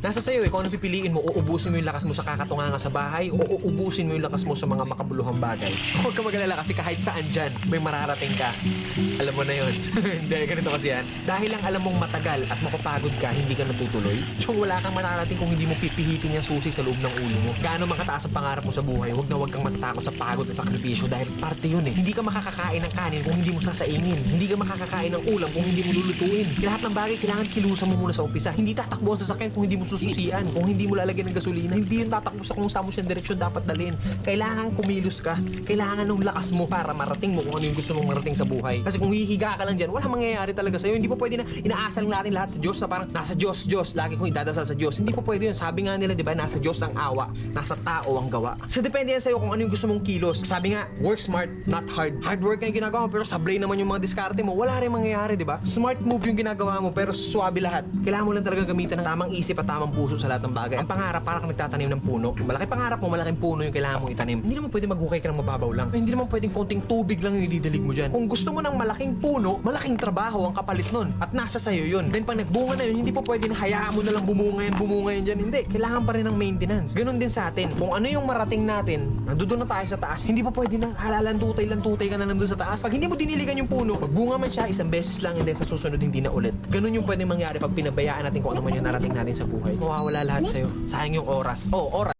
Nasa sa'yo eh, kung ano pipiliin mo, uubusin mo yung lakas mo sa kakatunganga sa bahay o uubusin mo yung lakas mo sa mga makabuluhang bagay. Huwag ka mag-alala kasi kahit saan dyan, may mararating ka. Alam mo na yun. Hindi, ganito kasi yan. Dahil lang alam mong matagal at mapapagod ka, hindi ka natutuloy. Tsong wala kang mararating kung hindi mo pipihitin yung susi sa loob ng ulo mo. Gaano man kataas ang pangarap mo sa buhay, huwag kang matatakot sa pagod at sakripisyo dahil parte yun eh. Hindi ka makakakain ng kanin kung hindi mo sasaingin. Hindi ka makakakain ng ulam kung hindi mo lulutuin. Lahat ng bagay kailangan kilusan mo muna sa umpisa. Hindi tatakbo ang sasakyan kung hindi mo sususian. Kung hindi mo lalagyan ng gasolina, hindi yun tatakbo sa kung saan mo siyang direksyon dapat dalhin. Kailangan kumilos ka. Kailangan ng lakas mo para marating mo kung ano yung gusto mong marating sa buhay. Kasi kung hihiga ka lang dyan, wala mangyayari talaga sa'yo. Hindi pa pwede na inaasal natin lahat sa Diyos na parang nasa Diyos, lagi kong idadasal sa Diyos. Hindi pa pwede yun. Sabi nga nila, di ba, nasa Diyos ang awa, nasa tao ang gawa. So depende yan sa'yo kung ano yung gusto mong kilos. Sabi nga, work smart, not hard. Hard work nga yung ginagawa mo, pero sablay naman yung mga diskarte mo. Wala rin mangyayari, di ba? Smart move yung ginagawa mo, pero swabe lahat. Kailangan mo lang talaga gamitan ng tamang isip at tamang puso sa lahat ng bagay. Ang pangarap, para kang nagtatanim ng puno. Malaki pangarap mo, malaking puno yung kailangan mong itanim. Hindi naman pwede maghukay ka ng mababaw lang. Hindi naman pwedeng konting tubig lang yung ididalig mo dyan. Kung gusto mo ng malaking puno, malaking trabaho ang kapalit nun. At nasa sayo yun. Then pag nagbunga na yun, hindi pa pwede na hayaan mo na lang bumunga yan dyan. Hindi. Kailangan pa rin ng maintenance. Ganon din sa atin. Kung ano yung marating natin, nandoon na tayo sa taas, hindi pa pwede na halalan-tutay ka na nandun sa taas. Pag hindi mo diniligan yung puno, pag bunga man siya, isang beses lang and then sa susunod hindi na ulit. Ganon yung pwede mangyari pag pinabayaan natin kung ano man yung narating natin sa buhay. Mawawala lahat sa'yo. Sayang yung oras. Oh, oras.